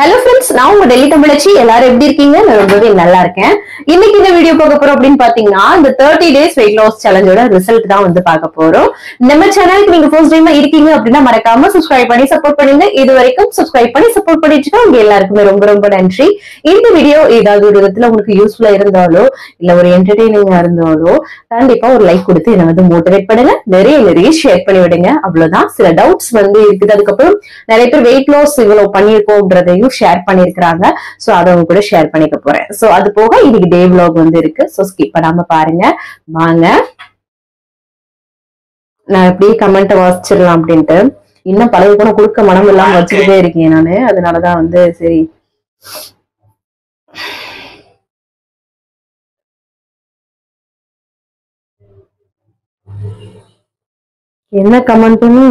Hello friends, நான் உங்க டெல்லி தமிழச்சி. எல்லாரும் எப்படி இருக்கீங்க? நான் ரொம்பவே நல்லா இருக்கேன். இன்னைக்கு இந்த வீடியோ பார்க்க போறோம் அப்படின்னு பாத்தீங்கன்னா, இந்த 30 days weight loss challengeோட ரிசல்ட் தான் வந்து பார்க்க போறோம். நம்ம சேனலுக்கு நீங்க ஃபர்ஸ்ட் டைமா இருக்கீங்க அப்படின்னா மறக்காம சப்ஸ்கிரைப் பண்ணி சப்போர்ட் பண்ணுங்க. இது வரைக்கும் சப்ஸ்கிரைப் பண்ணி சப்போர்ட் பண்ணிட்டு உங்க எல்லாருக்குமே ரொம்ப ரொம்ப நன்றி. இந்த வீடியோ ஏதாவது ஒரு விதத்துல உங்களுக்கு யூஸ்ஃபுல்லா இருந்தாலோ இல்ல ஒரு என்டர்டெய்னிங்கா இருந்தாலோ கண்டிப்பா ஒரு லைக் கொடுத்து என்ன வந்து மோட்டிவேட் பண்ணுங்க. நிறைய ஷேர் பண்ணி விடுங்க. அவ்வளவுதான். சில டவுட்ஸ் வந்து இருக்குது. அதுக்கப்புறம் நிறைய பேர் வெயிட் லாஸ் இவ்வளவு பண்ணிருக்கோம்ன்றதையும் ஷேர் பண்ணிருக்காங்க. சோ அத உங்க கூட ஷேர் பண்ணிக்க போறேன். சோ அது போக இன்னைக்கு டே vlog வந்து இருக்கு. சோ ஸ்கிப் பண்ணாம பாருங்க. வாங்க நான் எப்படி கமெண்ட் வாசிச்சிடலாம் அப்படின்ட்டு. இன்னும் பழைய கூட கொடுக்க மனம் இல்லாம வச்சுக்கிட்டே இருக்கேன் நானு. அதனாலதான் வந்து சரி என்ன கமெண்ட்னு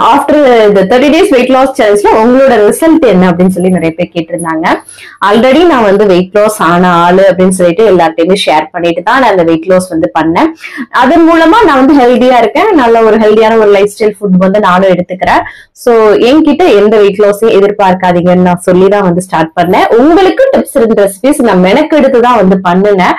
ஆஃப்டர் இந்த 30 days weight loss challenge உங்களோட ரிசல்ட் என்ன அப்படின்னு சொல்லி நிறைய பேர் கேட்டிருந்தாங்க. ஆல்ரெடி நான் வந்து வெயிட் லாஸ் ஆன ஆளு அப்படின்னு சொல்லிட்டு எல்லார்ட்டையுமே ஷேர் பண்ணிட்டு தான் நான் அந்த வெயிட் லாஸ் வந்து பண்ணேன். அதன் மூலமா நான் வந்து ஹெல்தியா இருக்கேன். நல்ல ஒரு ஹெல்தியான ஒரு லைஃப் ஸ்டைல் ஃபுட் வந்து நானும் எடுத்துக்கிறேன். சோ என்கிட்ட எந்த வெயிட் லாஸையும் எதிர்பார்க்காதீங்கன்னு நான் சொல்லிதான் வந்து ஸ்டார்ட் பண்ணேன். உங்களுக்கு டிப்ஸ் இருந்த ரெசிபிஸ் நான் மெனக்கெடுத்து தான் வந்து பண்ணினேன்.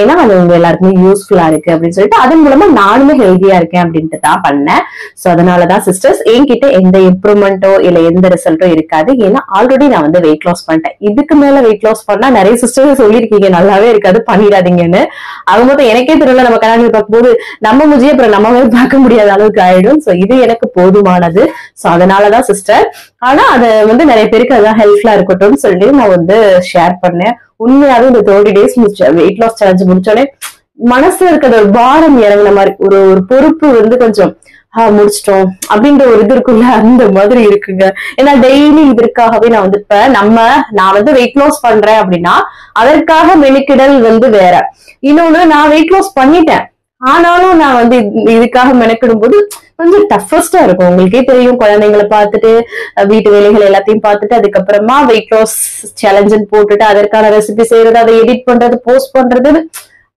ஏன்னா அது உங்க எல்லாருக்குமே யூஸ்ஃபுல்லா இருக்கு அப்படின்னு சொல்லிட்டு அதன் மூலமா நானுமே ஹெல்தியா இருக்கேன் அப்படின்ட்டு தான் பண்ணேன். சோ அதனாலதான் என்கிட்ட எந்த இம்ப்ரூவ்மெண்டோ இல்ல எந்த ரிசல்ட்டோ இருக்காது. ஏன்னா ஆல்ரெடி நான் வந்து வெயிட் லாஸ் பண்ணிட்டேன். இதுக்கு மேல வெயிட் லாஸ் பண்ணா நிறைய சிஸ்டர்ஸ் சொல்லிருக்கீங்க நல்லாவே இருக்காது பண்ணிடாதீங்கன்னு. அவங்க மொத்தம் எனக்கே தெரியல. நம்ம கல்யாணம் பார்க்கும்போது நம்ம முஜியை அப்புறம் நம்ம பார்க்க முடியாத அளவுக்கு ஆயிடும். சோ இது எனக்கு போதுமானது. சோ அதனாலதான் சிஸ்டர். ஆனா அது வந்து நிறைய பேருக்கு அதான் ஹெல்ப்ஃபுல்லா இருக்கட்டும்னு சொல்லி நான் வந்து ஷேர் பண்ணேன். உண்மையாவே இந்த 30 days வெயிட் லாஸ் சேலஞ்ச் முடிச்சோடனே மனசுல இருக்கிற ஒரு பாரம் இறங்கின மாதிரி ஒரு பொறுப்பு வந்து கொஞ்சம் முடிச்சிட்டோம் அப்படின்ற ஒரு இது இருக்குல்ல, அந்த மாதிரி இருக்குங்க. ஏன்னா டெய்லி இதற்காகவே நான் வந்து இப்ப நான் வந்து வெயிட் லாஸ் பண்றேன் அப்படின்னா அதற்காக மெனக்கிடல் வந்து வேற. இன்னொன்னு நான் வெயிட் லாஸ் பண்ணிட்டேன் ஆனாலும் நான் வந்து இதுக்காக மெனக்கிடும் போது கொஞ்சம் டஃபஸ்டா இருக்கும். உங்களுக்கே தெரியும், குழந்தைங்களை பார்த்துட்டு வீட்டு வேலைகள் எல்லாத்தையும் பார்த்துட்டு அதுக்கப்புறமா வெயிட் லாஸ் சேலஞ்சுன்னு போட்டுட்டு அதற்கான ரெசிபி செய்யறது, அதை எடிட் பண்றது, போஸ்ட் பண்றது,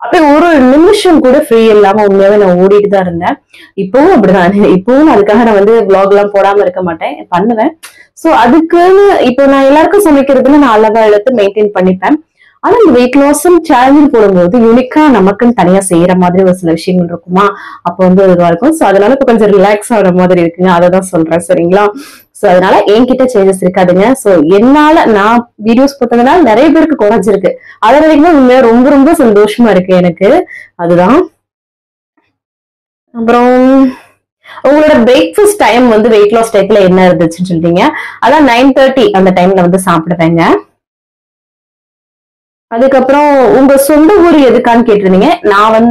அப்படியே ஒரு நிமிஷம் கூட ஃப்ரீ இல்லாம உண்மையாவே நான் ஓடிட்டு தான் இருந்தேன். இப்பவும் அப்படிதான். இப்பவும் அதுக்காக நான் வந்து vlog எல்லாம் போடாம இருக்க மாட்டேன், பண்ணுவேன். சோ அதுக்குன்னு இப்போ நான் எல்லாருக்கும் சமைக்கிறதுன்னு நான் அழகா எடுத்து மெயின்டைன் பண்ணிப்பேன். ஆனா இந்த வெயிட் லாஸ் சேலஞ்ச் போடும்போது யூனிக்கா நமக்குன்னு தனியா செய்யற மாதிரி ஒரு சில விஷயங்கள் இருக்குமா, அப்ப வந்து இதுவா இருக்கும். சோ அதனால இப்ப கொஞ்சம் ரிலாக்ஸ் ஆகிற மாதிரி இருக்குங்க. அததான் சொல்றேன், சரிங்களா? சோ அதனால என்கிட்ட சேஞ்சஸ் இருக்காதுங்க. சோ என்னால நான் வீடியோஸ் போட்டதுனால நிறைய பேருக்கு குறைஞ்சிருக்கு. அது வரைக்கும் உண்மையா ரொம்ப ரொம்ப சந்தோஷமா இருக்கு எனக்கு. அதுதான். அப்புறம் உங்களோட பிரேக்ஃபாஸ்ட் டைம் வந்து வெயிட் லாஸ் டைப்ல என்ன இருந்துச்சுன்னு சொல்றீங்க. அதான் 9:30 அந்த டைம்ல வந்து சாப்பிடுவேங்க. அதுக்கப்புறம் உங்க சொந்த ஊர் எதுக்கான்னு கேட்டிருந்தீங்க.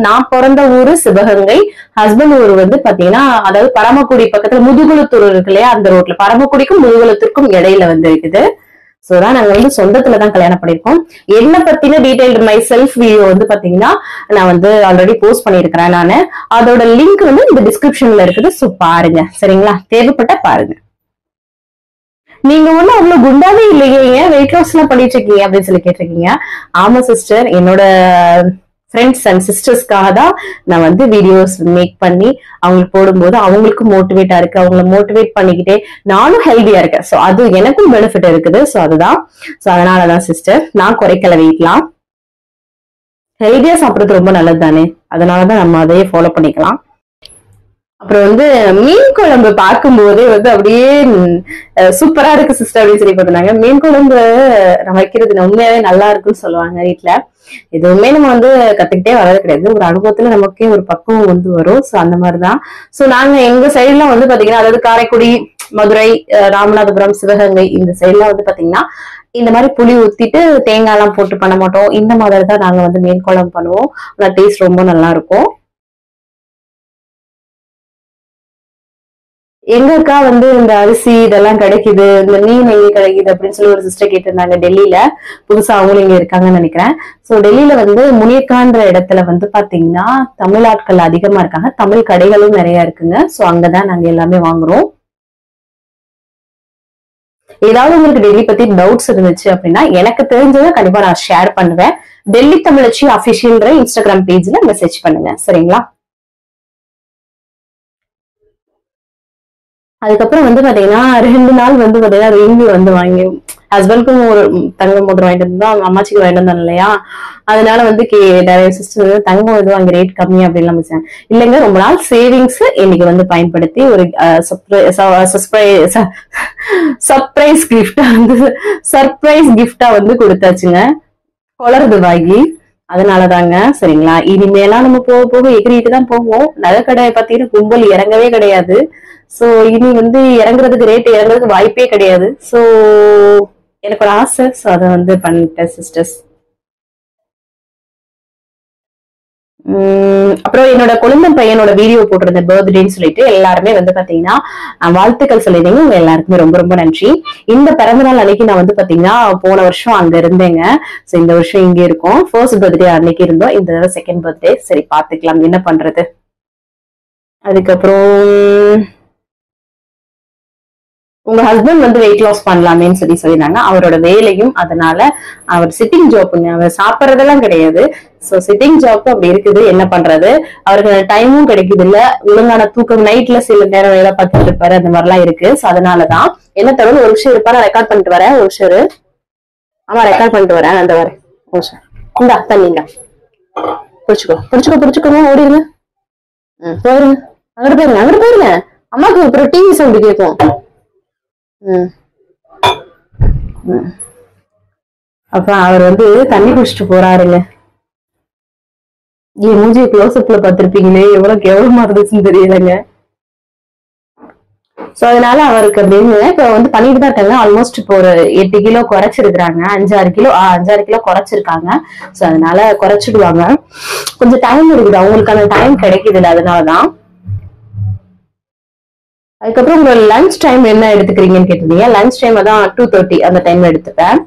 நான் பிறந்த ஊரு சிவகங்கை. ஹஸ்பண்ட் ஊர் வந்து பாத்தீங்கன்னா, அதாவது பரமக்குடி பக்கத்துல முதுகுளத்தூர் இருக்கு இல்லையா, அந்த ரோட்ல பரமக்குடிக்கும் முதுகுளத்தூருக்கும் இடையில வந்து இருக்குது. சோதான் நாங்க வந்து சொந்தத்துலதான் கல்யாணம் பண்ணிருக்கோம். என்ன பத்தின டீடைல்டு மை செல்ஃப் வீடியோ வந்து பாத்தீங்கன்னா நான் வந்து ஆல்ரெடி போஸ்ட் பண்ணிருக்கிறேன். நானு அதோட லிங்க் வந்து இந்த டிஸ்கிரிப்ஷன்ல இருக்குது. சோ பாருங்க, சரிங்களா? தேவைப்பட்ட பாருங்க. நீங்க ஒண்ணும் அவ்வளவு குண்டாவே இல்லையே, ஏன் வெயிட் லாஸ் எல்லாம் பண்ணிட்டு இருக்கீங்க அப்படின்னு சொல்லி கேட்டிருக்கீங்க. ஆமா சிஸ்டர், என்னோட ஃப்ரெண்ட்ஸ் அண்ட் சிஸ்டர்ஸ்க்காக தான் நான் வந்து வீடியோஸ் மேக் பண்ணி அவங்களுக்கு போடும்போது அவங்களுக்கும் மோட்டிவேட்டா இருக்கு. அவங்களை மோட்டிவேட் பண்ணிக்கிட்டே நானும் ஹெல்தியா இருக்கேன். சோ அது எனக்கும் பெனிஃபிட் இருக்குது. சோ அதுதான். சோ அதனாலதான் சிஸ்டர் நான் குறைக்கல. வெயிட்லாம் ஹெல்தியா சாப்பிடுறது ரொம்ப நல்லது தானே, அதனாலதான் நம்ம அதையே ஃபாலோ பண்ணிக்கலாம். அப்புறம் வந்து மீன் குழம்பு பார்க்கும் போதே வந்து அப்படியே சூப்பரா இருக்கு சிஸ்டர் அப்படின்னு சொல்லி பார்த்தாங்க. மீன் குழம்பு நான் வைக்கிறது உண்மையாவே நல்லா இருக்குன்னு சொல்லுவாங்க வீட்டுல. எதுவுமே நம்ம வந்து கத்துக்கிட்டே வர்றது கிடையாது. ஒரு அனுபவத்துல நமக்கே ஒரு பக்குவம் வந்து வரும். சோ அந்த மாதிரிதான். சோ நாங்க எங்க சைடுலாம் வந்து பாத்தீங்கன்னா, அதாவது காரைக்குடி, மதுரை, ராமநாதபுரம், சிவகங்கை இந்த சைடுலாம் வந்து பாத்தீங்கன்னா இந்த மாதிரி புளி ஊத்திட்டு தேங்காய் எல்லாம் போட்டு பண்ண மாட்டோம். இந்த மாதிரி தான் நாங்க வந்து மீன் குழம்பு பண்ணுவோம். ஆனா டேஸ்ட் ரொம்ப நல்லா இருக்கும். எங்கக்கா வந்து இந்த அரிசி இதெல்லாம் கிடைக்குது, இந்த மீன் எங்க கிடைக்குது அப்படின்னு சொல்லி ஒரு சிஸ்டர் கேட்டிருந்தாங்க. டெல்லியில புதுசா அவங்களும் இங்க இருக்காங்கன்னு நினைக்கிறேன். சோ டெல்லியில வந்து முனியக்கான்ற இடத்துல வந்து பாத்தீங்கன்னா தமிழ் ஆட்கள் அதிகமா இருக்காங்க. தமிழ் கடைகளும் நிறைய இருக்குங்க. சோ அங்கதான் நாங்க எல்லாமே வாங்குறோம். ஏதாவது உங்களுக்கு டெல்லி பத்தி டவுட்ஸ் இருந்துச்சு அப்படின்னா எனக்கு தெரிஞ்சதை கண்டிப்பா நான் ஷேர் பண்ணுவேன். டெல்லி தமிழச்சி அபிஷியல்ன்ற இன்ஸ்டாகிராம் பேஜ்ல மெசேஜ் பண்ணுங்க, சரிங்களா? அதுக்கப்புறம் வந்து பாத்தீங்கன்னா 2 நாள் வந்து பாத்தீங்கன்னா ரிங்கு வந்து வாங்கி ஹஸ்பண்ட்க்கும் ஒரு தங்க மோதிரம் வாங்கிட்டு இருந்தா அவங்க அம்மாச்சிக்கு வாங்கிட்டு வந்தோம் இல்லையா, அதனால வந்து சிஸ்டர் தங்கம் இது வாங்கி ரேட் கம்மி அப்படின்னு வச்சேன். இல்லைங்க, ரொம்ப நாள் சேவிங்ஸ் இன்னைக்கு வந்து பயன்படுத்தி ஒரு சர்ப்ரைஸ் கிஃப்டா வந்து கொடுத்தாச்சுங்க, கொளறுது வாங்கி. அதனாலதாங்க சரிங்களா. இனிமேலாம் நம்ம போக போக எகிரிட்டு தான் போவோம். நகை கடை பாத்தீங்கன்னா கும்பல் இறங்கவே கிடையாது. சோ இனி வந்து இறங்குறதுக்கு ரேட் இறங்குறதுக்கு வாய்ப்பே கிடையாது. சோ எனக்கு ஒரு ஆசை, சோ அதை வந்து பண்ணிட்டேன் சிஸ்டர்ஸ். அப்புறம் என்னோட குழந்தை பையனோட வீடியோ போட்டிருந்த பர்த்டேன்னு சொல்லிட்டு எல்லாருமே வந்து பாத்தீங்கன்னா வாழ்த்துக்கள் சொல்லிருந்தீங்க. உங்க எல்லாருக்குமே ரொம்ப ரொம்ப நன்றி. இந்த பிறந்தநாள் அன்னைக்கு நான் வந்து பாத்தீங்கன்னா போன வருஷம் அங்க இருந்தேங்க. சோ இந்த வருஷம் இங்க இருக்கோம். ஃபர்ஸ்ட் பர்த்டே அன்னைக்கு இருந்தோம், இந்த தடவை செகண்ட் பர்த்டே. சரி பாத்துக்கலாம் என்ன பண்றது. அதுக்கப்புறம் உங்க ஹஸ்பண்ட் வந்து வெயிட் லாஸ் பண்ணலாமேன்னு சொல்லியிருந்தாங்க. அவரோட வேலையும் அதனால அவர் சிட்டிங் ஜாப்புங்க, அவர் சாப்பிட்றதெல்லாம் கிடையாது. சோ சிட்டிங் ஜாப் அப்படி இருக்குது, என்ன பண்றது. அவருக்கு டைமும் கிடைக்குது இல்ல, ஒழுங்கான தூக்கம், நைட்ல சில நேரம் வேலை பார்த்துட்டு இருப்பாரு, அந்த மாதிரிலாம் இருக்கு. சோ அதனாலதான் என்ன தவிர ஒரு விஷயம் இருப்பாரு, ரெக்கார்ட் பண்ணிட்டு வரேன் ஒரு விஷயம். ஆமா ரெக்கார்ட் பண்ணிட்டு வரேன், அந்த வரேன் இந்தா தண்ணிங்க புடிச்சுக்கோங்க ஓடிடுங்க. போயிருங்க, அங்கிட்டு போயிருங்க. அம்மாக்கு அப்புறம் டிவி சவுண்ட் கேட்கும். அப்ப அவர் வந்து தண்ணி குடிச்சிட்டு போறாருங்க. என் மூஞ்சி க்ளோஸ் அப்ல பாத்திருப்பீங்களே, எவ்வளவு கேவலமா இருந்துச்சுன்னு தெரியலங்க. சோ அதனால அவருக்கு அப்படின்னு இப்ப வந்து பண்ணிட்டு தான் இருக்காங்க. ஆல்மோஸ்ட் இப்போ ஒரு 8 கிலோ குறைச்சிருக்காங்க, 5-6 கிலோ குறைச்சிருக்காங்க. சோ அதனால குறைச்சிடுவாங்க. கொஞ்சம் டைம் இருக்குது, அவங்களுக்கான டைம் கிடைக்குது இல்ல, அதனாலதான். அதுக்கப்புறம் உங்க லஞ்ச் டைம் என்ன எடுத்துக்கிறீங்கன்னு கேட்டிருந்தீங்க. லஞ்ச் டைம் அதான் 2:30 அந்த டைம்ல எடுத்துப்பேன்.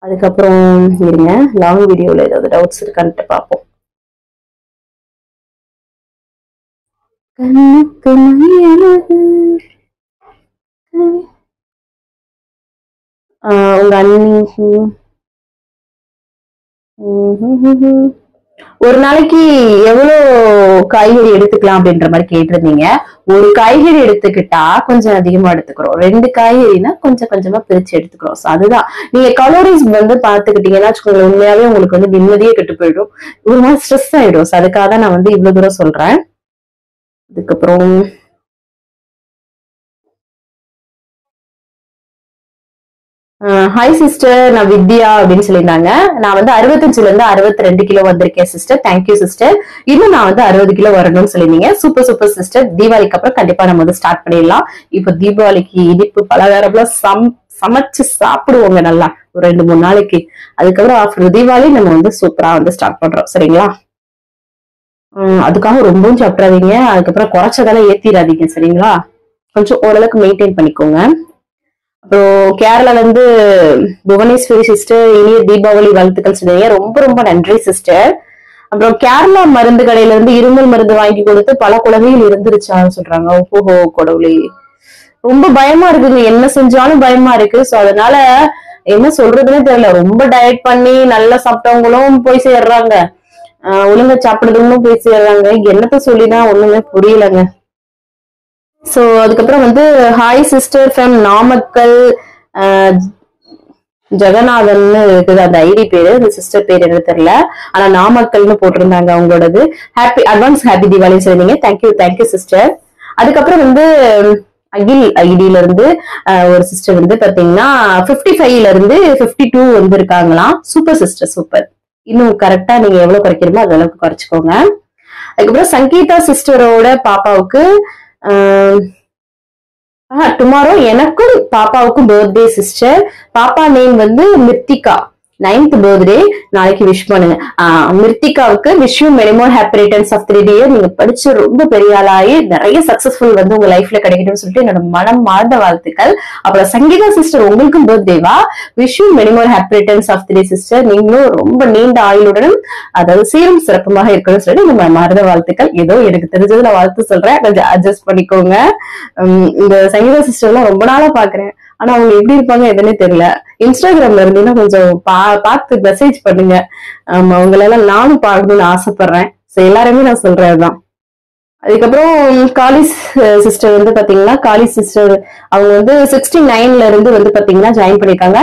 அதுக்கப்புறம் இருங்க, லாங் வீடியோல ஏதாவது டவுட்ஸ் இருக்கான்ட்டு பார்ப்போம். உங்க அண்ணி ஒரு நாளைக்கு எவ்வளவு காய்கறி எடுத்துக்கலாம் அப்படின்ற மாதிரி கேட்டிருந்தீங்க. ஒரு காய்கறி எடுத்துக்கிட்டா கொஞ்சம் அதிகமா எடுத்துக்கிறோம், 2 காய்கறினா கொஞ்சம் கொஞ்சமா பிரிச்சு எடுத்துக்கிறோம். அதுதான் நீங்க கலோரிஸ் வந்து பாத்துக்கிட்டீங்கன்னா வச்சுக்கோங்களேன், உண்மையாவே உங்களுக்கு வந்து நிம்மதியே கெட்டு போயிடும், ஒரு மாதிரி ஸ்ட்ரெஸ் ஆயிடும். அதுக்காக தான் நான் வந்து இவ்வளவு தூரம் சொல்றேன். அதுக்கப்புறம் ஹாய் சிஸ்டர், நான் வித்யா அப்படின்னு சொல்லியிருந்தாங்க. நான் வந்து 65ல இருந்து 62 கிலோ வந்திருக்கேன் சிஸ்டர். Thank you sister. இன்னும் நான் வந்து 60 கிலோ வரணும்னு சொல்லியிருந்தீங்க. Super super sister. தீபாவளிக்கு அப்புறம் கண்டிப்பா நம்ம வந்து ஸ்டார்ட் பண்ணிடலாம். இப்போ தீபாவளிக்கு இனிப்பு பலகாரம்லாம் சமைச்சு சாப்பிடுவோங்க நல்லா ஒரு 2-3 நாளைக்கு. அதுக்கப்புறம் ஆஃப்டர் தீபாவளி நம்ம வந்து சூப்பரா வந்து ஸ்டார்ட் பண்றோம் சரிங்களா. அதுக்காக ரொம்பவும் சாப்பிடாதீங்க, அதுக்கப்புறம் குறைச்சதெல்லாம் ஏத்திடாதீங்க சரிங்களா. கொஞ்சம் ஓரளவுக்கு மெயின்டைன் பண்ணிக்கோங்க. அப்புறம் கேரளால இருந்து புவனேஸ்வரி சிஸ்டர், இனிய தீபாவளி வாழ்த்துக்கள் சொன்னீங்க, ரொம்ப ரொம்ப நன்றி சிஸ்டர். அப்புறம் கேரளா மருந்து கடையில இருந்து இருமல் மருந்து வாங்கி கொடுத்து பல குழந்தைகள் இருந்துருச்சான்னு சொல்றாங்க. ஓஹோ கடவுளே, ரொம்ப பயமா இருக்குங்க, என்ன செஞ்சாலும் பயமா இருக்கு. சோ அதனால என்ன சொல்றதுன்னே தெரியல. ரொம்ப டயட் பண்ணி நல்லா சாப்பிட்டவங்களும் போய் சேர்றாங்க, ஒழுங்கா சாப்பிடுறவங்களும் போய் சேர்றாங்க. என்னத்த சொல்லிதான் ஒண்ணுமே புரியலங்க. சோ அதுக்கப்புறம் வந்து hi sister from Namakkal Jaganathan இருக்குது அந்த ஐடி பேரு, அந்த சிஸ்டர் பேர் எனக்கு தெரியல, ஆனா நாமக்கல்னு போட்டிருந்தாங்க அவங்களோடது. அட்வான்ஸ் ஹாப்பி தீபாவளி சொல்லிருந்தீங்க. Thank you sister. அதுக்கப்புறம் வந்து அகில் ஐடியில இருந்து ஒரு சிஸ்டர் வந்து பாத்தீங்கன்னா 55ல இருந்து 52 வந்து இருக்காங்களாம். Super sister super. இன்னும் கரெக்டா நீங்க எவ்வளவு குறைக்கிறீங்களோ அந்த அளவுக்கு குறைச்சிக்கோங்க. அதுக்கப்புறம் சங்கீதா சிஸ்டரோட பாப்பாவுக்கு டுமாரோ எனக்கும் பாப்பாவுக்கும் பர்த்டே சிஸ்டர். பாப்பா நேம் வந்து மிர்த்திகா, 9th பர்த்டே, நாளைக்கு விஷ் பண்ணுங்க. மிர்த்திகாவுக்கு wish you many more happy returns of the day. நீங்க படிச்சு ரொம்ப பெரிய ஆளாயி நிறைய சக்சஸ்ஃபுல் வந்து உங்க லைஃப்ல கிடைக்கணும்னு சொல்லிட்டு என்னோட மனம் மார்ந்த வாழ்த்துக்கள். அப்புறம் சங்கீதா சிஸ்டர் உங்களுக்கும் பர்த்டேவா, wish you many more happy returns of the day sister. நீங்களும் ரொம்ப நீண்ட ஆயுளுடனும் அதாவது சீரும் சிறப்புமாக இருக்கணும்னு சொல்லிட்டு நம்ம மார்ந்த வாழ்த்துக்கள். ஏதோ எனக்கு தெரிஞ்சது நான் வாழ்த்து சொல்றேன், கொஞ்சம் அட்ஜஸ்ட் பண்ணிக்கோங்க. இந்த சங்கீதா சிஸ்டர் எல்லாம் ரொம்ப நாளா பாக்குறேன், ஆனா அவங்க எப்படி இருப்பாங்க எதுனே தெரியல. இன்ஸ்டாகிராம்ல இருந்தீங்கன்னா கொஞ்சம் பார்த்து மெசேஜ் பண்ணுங்க. அவங்களெல்லாம் நானும் பார்க்கணும்னு ஆசைப்படுறேன். எல்லாருமே நான் சொல்றதுதான். அதுக்கப்புறம் காலிஸ் சிஸ்டர் வந்து பாத்தீங்கன்னா காலிஸ் சிஸ்டர் அவங்க வந்து 69ல இருந்து வந்து பாத்தீங்கன்னா ஜாயின் பண்ணிருக்காங்க.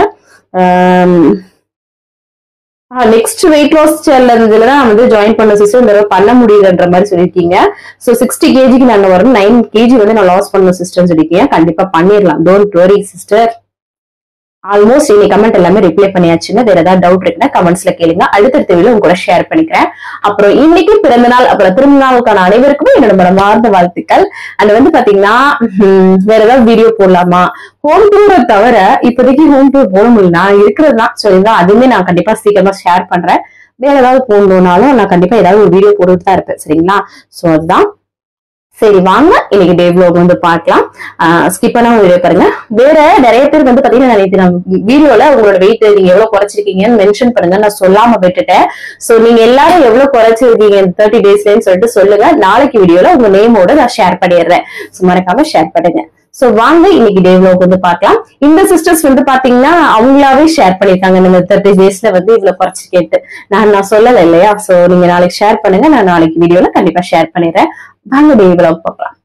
நெக்ஸ்ட் வெயிட் லாஸ் சேலஞ்சில் தான் வந்து ஜாயின் பண்ண சிஸ்டர் இந்த தடவை பண்ண முடியுதுன்ற மாதிரி சொல்லியிருக்கீங்க. ஸோ 60 kgக்கு நாங்க வரும் 9 kg வந்து நான் லாஸ் பண்ண சிஸ்டர்னு சொல்லியிருக்கீங்க. கண்டிப்பா பண்ணிடலாம், டோன்ட் வரி சிஸ்டர். ஆல்மோஸ்ட் இன்னைக்கு கமெண்ட் எல்லாமே ரிப்ளை பண்ணியாச்சுங்க. வேற ஏதாவது டவுட் இருக்குன்னா கமெண்ட்ஸ்ல கேளுங்க, அடுத்தடுத்த வீடியோல உங்க கூட ஷேர் பண்ணிக்கிறேன். அப்புறம் இன்னைக்கு பிறந்த நாள் அப்புறம் திரும்ப நாளுக்கான அனைவருக்குமே என்னோட மனமார்ந்த வாழ்த்துக்கள். அது வந்து பாத்தீங்கன்னா வேற ஏதாவது வீடியோ போடலாமா, ஹோம் டூரை தவிர இப்போதைக்கு ஹோம் டூர் போட முடியல, நான் இருக்கிறது தான் சொல்லியிருந்தா அதுவுமே நான் கண்டிப்பா சீக்கிரமா ஷேர் பண்றேன். வேற ஏதாவது போடணும்னாலும் நான் கண்டிப்பா ஏதாவது ஒரு வீடியோ போட்டுட்டு தான் இருப்பேன், சரிங்களா? சோ அதுதான். சரி வாங்க இன்னைக்கு டே vlog வந்து பார்க்கலாம். ஸ்கிப் பண்ணாம வீடியோ பாருங்க. வேற நிறைய பேர் வந்து பாத்தீங்கன்னா நிறைய வீடியோல உங்களோட வெயிட் நீங்க எவ்வளவு குறைச்சிருக்கீங்கன்னு மென்ஷன் பண்ணுங்க, நான் சொல்லாம விட்டுட்டேன். சோ நீங்க எல்லாரும் எவ்வளவு குறைச்சிருக்கீங்க 30 daysலன்னு சொல்லிட்டு சொல்லுங்க. நாளைக்கு வீடியோல உங்க நேமோட நான் ஷேர் பண்ணிடுறேன். மறக்காம ஷேர் பண்ணுங்க. சோ வாங்க இன்னைக்கு டே vlog வந்து பார்க்கலாம். இந்த சிஸ்டர்ஸ் வந்து பாத்தீங்கன்னா அவங்களாவே ஷேர் பண்ணிருக்காங்க இந்த 30 daysல வந்து இவ்வளவு குறைச்சிருக்கேன்ட்டு. நான் சொல்லல இல்லையா? சோ நீங்க நாளைக்கு ஷேர் பண்ணுங்க, நான் நாளைக்கு வீடியோல கண்டிப்பா ஷேர் பண்ணிடுறேன். வாங்க டே vlog பார்க்கலாம்.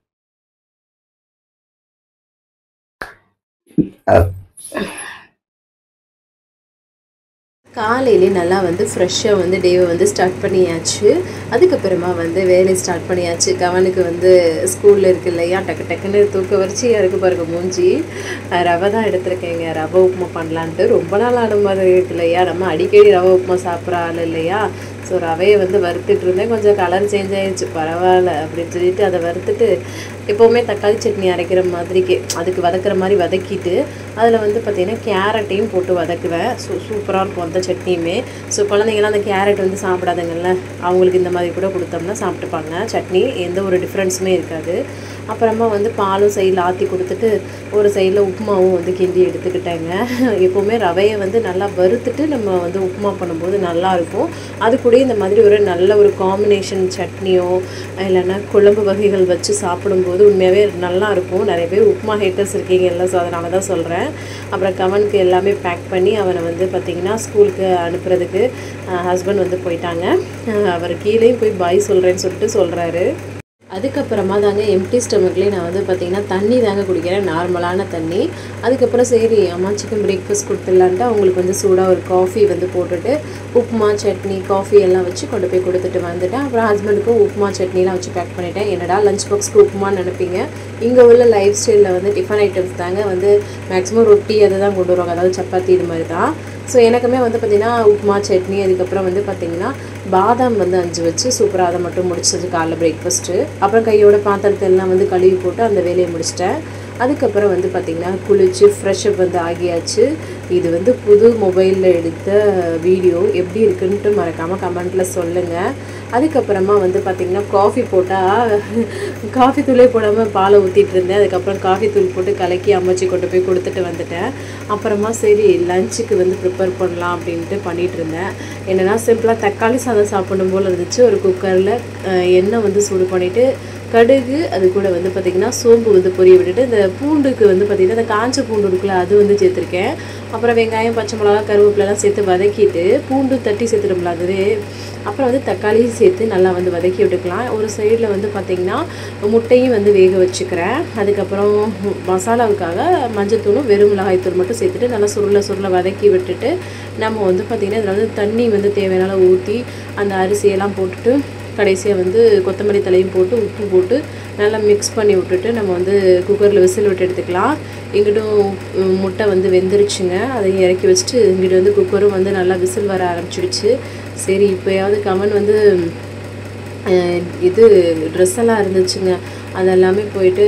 காலையிலே நல்லா வந்து ஃப்ரெஷ்ஷாக வந்து டேவை வந்து ஸ்டார்ட் பண்ணியாச்சு. அதுக்கப்புறமா வந்து வேலையை ஸ்டார்ட் பண்ணியாச்சு. கவனுக்கு வந்து ஸ்கூலில் இருக்குது இல்லையா, டக்கு டக்குன்னு தூக்க வரிச்சியாக இருக்குது பாருங்க மூஞ்சி. ரவை தான் எடுத்திருக்கேங்க, ரவை உப்புமா பண்ணலான்ட்டு. ரொம்ப நாள் ஆன மாதிரி இருக்கு இல்லையா, நம்ம அடிக்கடி ரவை உப்புமா சாப்பிட்ற ஆள் இல்லையா. ஸோ ரவையை வந்து வறுத்துட்டு இருந்தேன், கொஞ்சம் கலர் சேஞ்ச் ஆகிடுச்சு, பரவாயில்ல அப்படின்னு சொல்லிட்டு அதை வறுத்துட்டு எப்போவுமே தக்காளி சட்னி அரைக்கிற மாதிரிக்கு அதுக்கு வதக்கிற மாதிரி வதக்கிட்டு அதில் வந்து பார்த்திங்கன்னா கேரட்டையும் போட்டு வதக்குவேன். சூப்பராக இருக்கும் அந்த சட்னியுமே. ஸோ குழந்தைங்களாம் அந்த கேரட் வந்து சாப்பிடாதுங்கள்ல, அவங்களுக்கு இந்த மாதிரி கூட கொடுத்தோம்னா சாப்பிட்டுப்பாங்க. சட்னி எந்த ஒரு டிஃப்ரென்ஸுமே இருக்காது. அப்புறமா வந்து பாலும் சைடில் ஆற்றி கொடுத்துட்டு ஒரு சைடில் உப்புமாவும் வந்து கிண்டி எடுத்துக்கிட்டேங்க. எப்போவுமே ரவையை வந்து நல்லா வறுத்துட்டு நம்ம வந்து உப்புமா பண்ணும்போது நல்லாயிருக்கும். அது கூட இந்த மாதிரி ஒரு நல்ல ஒரு காம்பினேஷன் சட்னியோ இல்லைன்னா குழம்பு வகைகள் வச்சு சாப்பிடும்போது உண்மையாகவே நல்லாயிருக்கும். நிறைய பேர் உப்புமா ஹேட்டர்ஸ் இருக்கீங்கல்ல, ஸோ அதனால தான் சொல்கிறேன். அப்புறம் கவனுக்கு எல்லாமே பேக் பண்ணி அவனை வந்து பார்த்திங்கன்னா ஸ்கூலுக்கு அனுப்புறதுக்கு ஹஸ்பண்ட் வந்து போயிட்டாங்க. அவர் கீழேயும் போய் பாய் சொல்கிறேன்னு சொல்லிட்டு சொல்கிறாரு. அதுக்கப்புறமா தாங்க எம்டி ஸ்டமக்லேயே நான் வந்து பார்த்திங்கன்னா தண்ணி தாங்க குடிக்கிறேன், நார்மலான தண்ணி. அதுக்கப்புறம் சரி அம்மாச்சிக்கும் பிரேக்ஃபாஸ்ட் கொடுத்துடலான்ட்டு அவங்களுக்கு வந்து சூடாக ஒரு காஃபி வந்து போட்டுட்டு உப்புமா சட்னி காஃபி எல்லாம் வச்சு கொண்டு போய் கொடுத்துட்டு வந்துட்டேன். அப்புறம் ஹஸ்பண்டுக்கும் உப்புமா சட்னிலாம் வச்சு பேக் பண்ணிட்டேன். என்னடா லஞ்ச் பாக்ஸ்க்கு உப்புமான்னு நினைப்பீங்க, இங்கே உள்ள லைஃப் ஸ்டைலில் வந்து டிஃபன் ஐட்டம்ஸ் தாங்க வந்து மேக்ஸிமம் ரொட்டி அதை தான் கொண்டு வருவாங்க, அதாவது சப்பாத்தி இது மாதிரி தான். ஸோ எனக்குமே வந்து பார்த்திங்கன்னா உப்புமா சட்னி அதுக்கப்புறம் வந்து பார்த்திங்கன்னா பாதாம் வந்து 5 வச்சு சூப்பராக அதை மட்டும் முடிச்சது காலைல பிரேக்ஃபாஸ்ட்டு. அப்புறம் கையோட பாத்திரத்தை எல்லாம் வந்து கழுவி போட்டு அந்த வேலையை முடிச்சிட்டேன். அதுக்கப்புறம் வந்து பார்த்திங்கன்னா குளிச்சு ஃப்ரெஷ்அப் வந்து ஆகியாச்சு. இது வந்து புது மொபைலில் எடுத்த வீடியோ, எப்படி இருக்குன்ட்டு மறக்காமல் கமெண்ட்டில் சொல்லுங்கள். அதுக்கப்புறமா வந்து பார்த்திங்கன்னா காஃபி போட்டால் காஃபி தூளே போடாமல் பாலை ஊற்றிட்டு இருந்தேன். அதுக்கப்புறம் காஃபி தூள் போட்டு கலக்கி அம்மாச்சி கொண்டு போய் கொடுத்துட்டு வந்துட்டேன். அப்புறமா சரி லஞ்சுக்கு வந்து ப்ரிப்பேர் பண்ணலாம் அப்படின்ட்டு பண்ணிகிட்டு இருந்தேன். என்னென்னா சிம்பிளாக தக்காளி சாதம் சாப்பிடும் போல் இருந்துச்சு. ஒரு குக்கரில் எண்ணெய் வந்து சூடு பண்ணிவிட்டு கடுகு அது கூட வந்து பார்த்திங்கன்னா சோம்பு வந்து பொரிய விட்டுட்டு இந்த பூண்டுக்கு வந்து பார்த்திங்கன்னா இந்த காஞ்ச பூண்டு இருக்குல்ல அது வந்து சேர்த்துருக்கேன். அப்புறம் வெங்காயம் பச்சை மிளகா கருவேப்பிலெலாம் சேர்த்து வதக்கிட்டு பூண்டு தட்டி சேர்த்துட்டோம்ல அதுவே. அப்புறம் வந்து தக்காளியும் சேர்த்து நல்லா வந்து வதக்கி விட்டுக்கலாம். ஒரு சைடில் வந்து பார்த்திங்கன்னா முட்டையும் வந்து வேக வச்சுக்கிறேன். அதுக்கப்புறம் மசாலாவுக்காக மஞ்சத்தூளும் வெறும் மிளகாய்த்தூள் மட்டும் சேர்த்துட்டு நல்லா சுருளை வதக்கி விட்டுட்டு நம்ம வந்து பார்த்திங்கன்னா இதில் வந்து தண்ணி வந்து தேவையான ஊற்றி அந்த அரிசியெல்லாம் போட்டுட்டு கடைசியாக வந்து கொத்தமல்லி தலையும் போட்டு உப்பு போட்டு நல்லா மிக்ஸ் பண்ணி விட்டுட்டு நம்ம வந்து குக்கரில் விசில் விட்டு எடுத்துக்கலாம். இங்கிட்டும் முட்டை வந்து வெந்துருச்சுங்க, அதையும் இறக்கி வச்சுட்டு இங்கிட்ட வந்து குக்கரும் வந்து நல்லா விசில் வர ஆரம்பிச்சிடுச்சு. சரி இப்போயாவது கவன் வந்து இது ட்ரெஸ் எல்லாம் இருந்துச்சுங்க, அதெல்லாமே போயிட்டு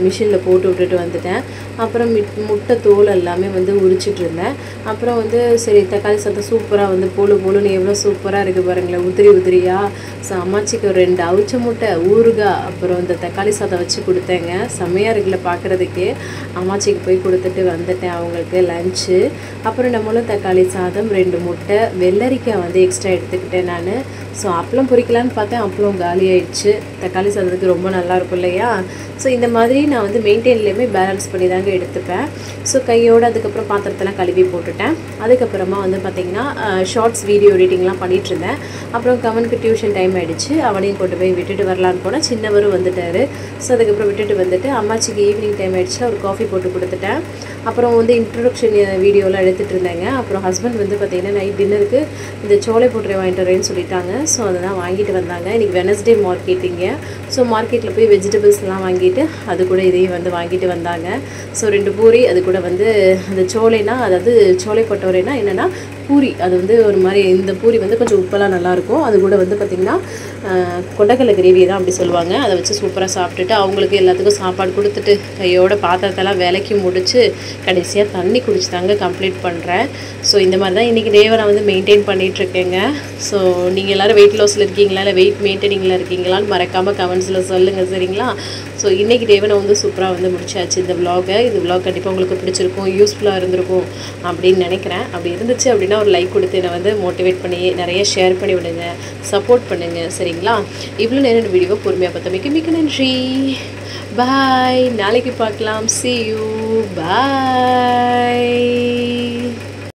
மிஷினில் போட்டு விட்டுட்டு வந்துட்டேன். அப்புறம் முட்டை தோல் எல்லாமே வந்து உரிச்சிட்டு இருந்தேன். அப்புறம் வந்து சரி தக்காளி சாதம் சூப்பராக வந்து போலுன்னு எவ்வளோ சூப்பராக இருக்குது பாருங்களேன், உதிரியா. ஸோ அம்மாச்சிக்கு ஒரு 2 அவிச்ச முட்டை ஊறுகாய் அப்புறம் இந்த தக்காளி சாதம் வச்சு கொடுத்தேங்க. செம்மையாக இருக்குல்ல பார்க்குறதுக்கே. அம்மாச்சிக்கு போய் கொடுத்துட்டு வந்துட்டேன் அவங்களுக்கு லஞ்சு. அப்புறம் நம்மளும் தக்காளி சாதம் 2 முட்டை வெள்ளரிக்காய் வந்து எக்ஸ்ட்ரா எடுத்துக்கிட்டேன் நான். ஸோ அப்பளம் பொரிக்கலான்னு பார்த்தேன் அப்பளம் காலி ஆயிடுச்சு. தக்காளி சாதத்துக்கு ரொம்ப நல்லாயிருக்கும் இல்லையா? ஸோ இந்த மாதிரி நான் வந்து மெயின்டைன்லேயுமே பேலன்ஸ் பண்ணி தாங்க எடுத்துப்பேன். ஸோ கையோடு அதுக்கப்புறம் பாத்திரத்தெல்லாம் கழுவி போட்டுட்டேன். அதுக்கப்புறமா வந்து பார்த்திங்கன்னா ஷார்ட்ஸ் வீடியோ எடிட்டிங்லாம் பண்ணிகிட்ருந்தேன். அப்புறம் கவனுக்கு டியூஷன் டைம் ஆகிடுச்சு. அவனையும் கொண்டு போய் விட்டுட்டு வரலான்னு போனால் சின்னவரும் வந்துட்டார். ஸோ அதுக்கப்புறம் விட்டுட்டு வந்துட்டு அம்மாச்சிக்கு ஈவினிங் டைம் ஆகிடுச்சு. ஒரு காஃபி போட்டு கொடுத்துட்டேன். அப்புறம் வந்து இன்ட்ரொடக்ஷன் வீடியோலாம் எடுத்துகிட்டு இருந்தேங்க. அப்புறம் ஹஸ்பண்ட் வந்து பார்த்திங்கன்னா நைட் டின்னருக்கு இந்த சோலை போட்டுரை வாங்கிட்டு வரேன்னு சொல்லிட்டாங்க. ஸோ அதை தான் வாங்கிட்டு வந்தாங்க. இன்றைக்கி வெனஸ்டே மார்க்கெட்டிங்க. ஸோ மார்க்கெட்டில் போய் வெஜிடபிள்ஸ்லாம் வாங்கிட்டு அது கூட இதையும் வந்து வாங்கிட்டு வந்தாங்க. ஸோ 2 பூரி, அது கூட வந்து அந்த சோலைனா, அதாவது சோலை போட்டவரைனா என்னென்னா பூரி, அது வந்து ஒரு மாதிரி இந்த பூரி வந்து கொஞ்சம் உப்பெல்லாம் நல்லாயிருக்கும். அது கூட வந்து பார்த்திங்கன்னா கொண்டக்கடலை கிரேவி தான் அப்படி சொல்லுவாங்க. அதை வச்சு சூப்பராக சாப்பிட்டுட்டு அவங்களுக்கு எல்லாத்துக்கும் சாப்பாடு கொடுத்துட்டு கையோட பாத்திரத்தெல்லாம் விலைக்கு முடிச்சு கடைசியாக தண்ணி குடிச்சு தாங்க கம்ப்ளீட் பண்ணுறேன். ஸோ இந்த மாதிரி தான் இன்றைக்கி டேவை நான் வந்து மெயின்டைன் பண்ணிகிட்ருக்கேங்க. ஸோ நீங்கள் எல்லோரும் வெயிட் லாஸில் இருக்கீங்களா இல்லை வெயிட் மெயின்டைனிங்கில் இருக்கீங்களான்னு மறக்காமல் கமெண்ட்ஸில் சொல்லுங்கள், சரிங்களா? ஸோ இன்றைக்கி டேவை நான் வந்து சூப்பராக வந்து முடிச்சாச்சு இந்த விலாகை. இந்த விலாக் கண்டிப்பாக உங்களுக்கு பிடிச்சிருக்கும், யூஸ்ஃபுல்லாக இருந்திருக்கும் அப்படின்னு நினைக்கிறேன். அப்படி இருந்துச்சு அப்படின்னா ஒரு லைக் கொடுத்து என்னை வந்து மோட்டிவேட் பண்ணி நிறைய ஷேர் பண்ணி விடுங்க, சப்போர்ட் பண்ணுங்கள், சரிங்களா? இவ்வளோ நேரம் வீடியோவை பொறுமையாக பார்த்தமைக்கு மிக்க நன்றி. பாய். நாளைக்கு பார்க்கலாம். See you. Bye.